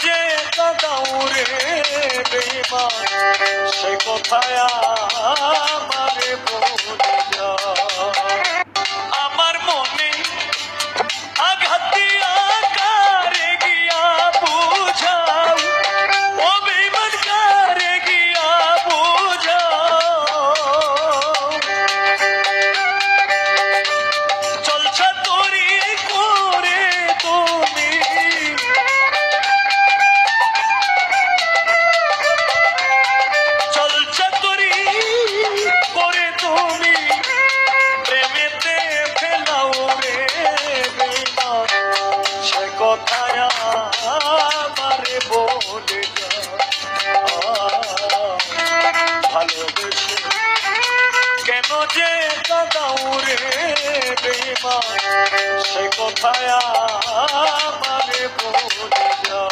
যে কাদাউরে বেঈমান সে কথায় আমারে বলে যা আমার মনে আঘাত দিয়া কারে গিয়া বুঝাও ও বেঈমান কারে গিয়া বুঝাও চলছা তোরি করে তুমি চলছা তোরি করে তুমি প্রেমেতে ফেলাও রে বেঈমান সে কথায় আমারে বলে যা ভালোবেসে কেন যে কাঁদাও রে বেঈমান সে কথায় আমারে বলে যা